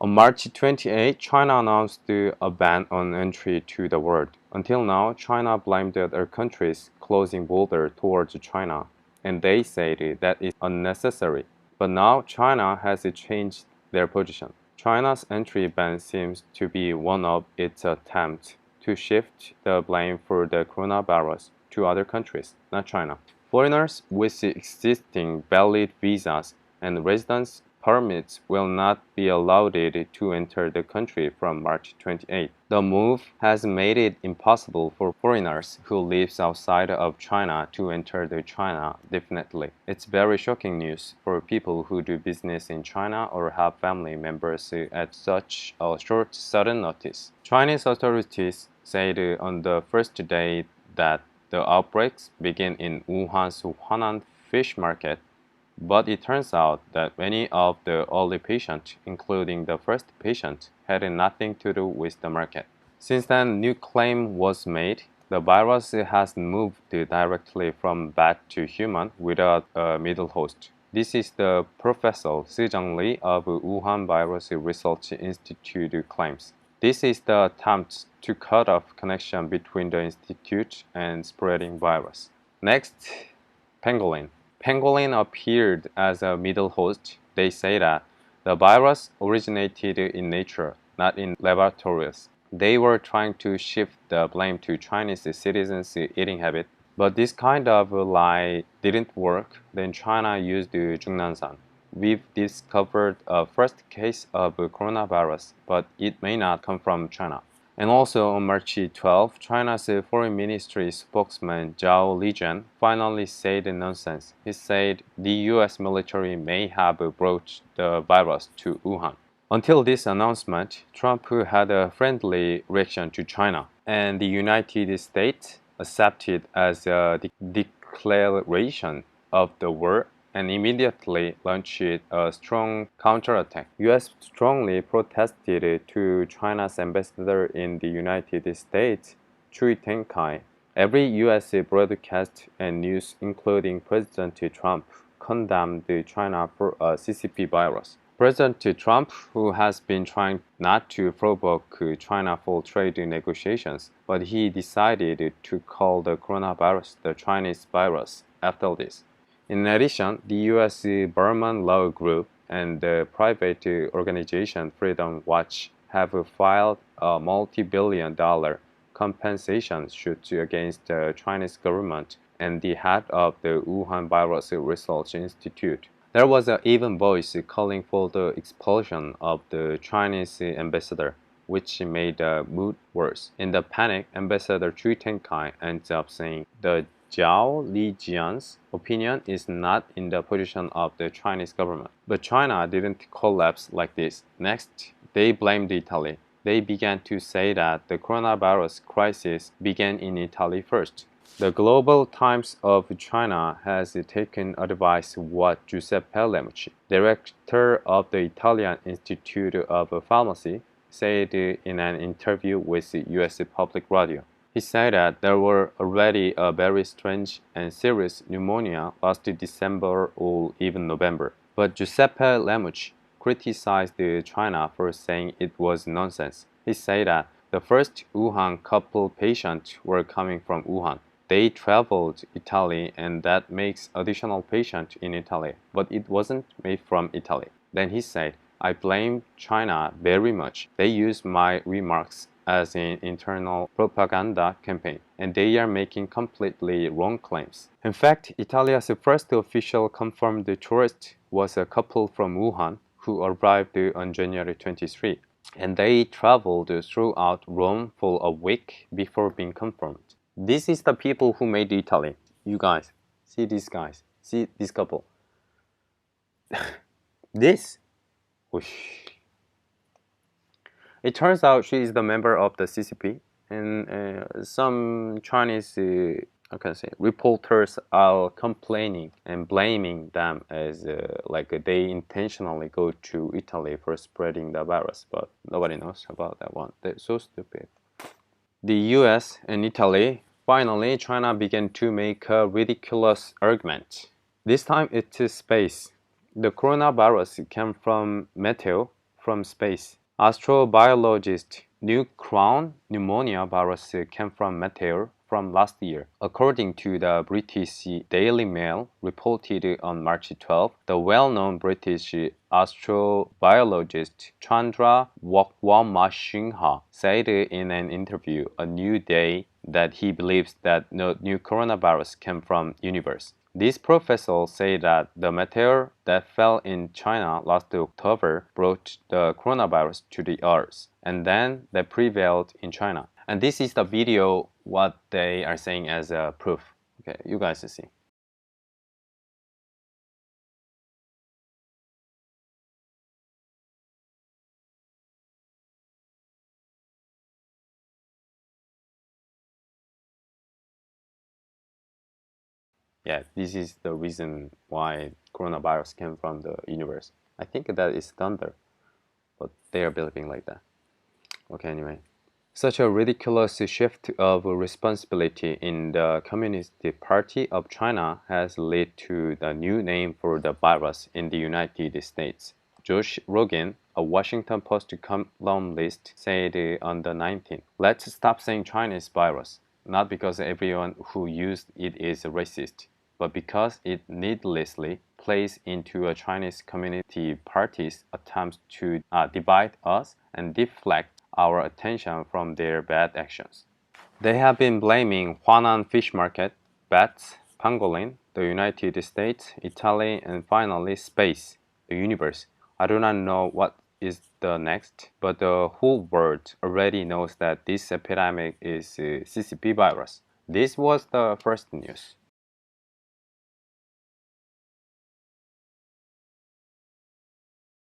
On March 28, China announced a ban on entry to the world. Until now, China blamed other countries closing border towards China, and they said that is unnecessary. But now China has changed their position. China's entry ban seems to be one of its attempts to shift the blame for the coronavirus to other countries, not China. Foreigners with existing valid visas and residence permits will not be allowed to enter the country from March 28. The move has made it impossible for foreigners who live outside of China to enter China definitely. It's very shocking news for people who do business in China or have family members at such a short sudden notice. Chinese authorities said on the first day that the outbreaks began in Wuhan's Huanan fish market, but it turns out that many of the early patients, including the first patient, had nothing to do with the market. Since then, new claim was made. The virus has moved directly from bat to human without a middle host. This is the Professor Sijang Li of Wuhan Virus Research Institute claims. This is the attempt to cut off connection between the institute and spreading virus. Next, pangolin. Pangolin appeared as a middle host. They say that the virus originated in nature, not in laboratories. They were trying to shift the blame to Chinese citizens' eating habit, but this kind of lie didn't work. Then China used Jungnansan. We've discovered a first case of coronavirus, but it may not come from China. And also on March 12, China's foreign ministry spokesman Zhao Lijian finally said nonsense. He said the US military may have brought the virus to Wuhan. Until this announcement, Trump had a friendly reaction to China, and the United States accepted as a declaration of the war and immediately launched a strong counterattack. US strongly protested to China's ambassador in the United States, Chui Tengkai. Every US broadcast and news, including President Trump, condemned China for a CCP virus. President Trump, who has been trying not to provoke China for trade negotiations, but he decided to call the coronavirus the Chinese virus after this. In addition, the U.S. Burman Law Group and the private organization Freedom Watch have filed a multi-billion-dollar compensation suit against the Chinese government and the head of the Wuhan Virus Research Institute. There was an even voice calling for the expulsion of the Chinese ambassador, which made the mood worse. In the panic, Ambassador Chui Tengkai ends up saying the Zhao Lijian's opinion is not in the position of the Chinese government. But China didn't collapse like this. Next, they blamed Italy. They began to say that the coronavirus crisis began in Italy first. The Global Times of China has taken advice what Giuseppe Lemucci, director of the Italian Institute of Pharmacy, said in an interview with US Public Radio. He said that there were already a very strange and serious pneumonia last December or even November. But Giuseppe Lemucci criticized China for saying it was nonsense. He said that the first Wuhan couple patients were coming from Wuhan. They traveled Italy and that makes additional patients in Italy, but it wasn't made from Italy. Then he said, I blame China very much. They use my remarks as an internal propaganda campaign, and they are making completely wrong claims. In fact, Italy's first official confirmed tourist was a couple from Wuhan who arrived on January 23, and they traveled throughout Rome for a week before being confirmed. This is the people who made Italy. You guys, see these guys, see this couple. This? Whoosh. It turns out she is the member of the CCP, and some Chinese reporters are complaining and blaming them as like they intentionally go to Italy for spreading the virus, but nobody knows about that one. They're so stupid. The US and Italy, finally China began to make a ridiculous argument. This time it is space. The coronavirus came from meteor from space. Astrobiologist new crown pneumonia virus came from meteor from last year. According to the British Daily Mail, reported on March 12, the well-known British astrobiologist Chandra Wickramasinghe said in an interview a new day that he believes that no new coronavirus came from universe. This professor said that the meteor that fell in China last October brought the coronavirus to the Earth, and then that prevailed in China. And this is the video what they are saying as a proof. Okay, you guys see. Yeah, this is the reason why coronavirus came from the universe. I think that is thunder, but they are believing like that. Okay, anyway. Such a ridiculous shift of responsibility in the Communist Party of China has led to the new name for the virus in the United States. Josh Rogin, a Washington Post columnist, said on the 19th, "Let's stop saying Chinese virus, not because everyone who used it is racist, but because it needlessly plays into a Chinese Communist Party's attempts to divide us and deflect our attention from their bad actions." They have been blaming Huanan Fish Market, bats, pangolin, the United States, Italy, and finally space, the universe. I do not know what is the next, but the whole world already knows that this epidemic is CCP virus. This was the first news.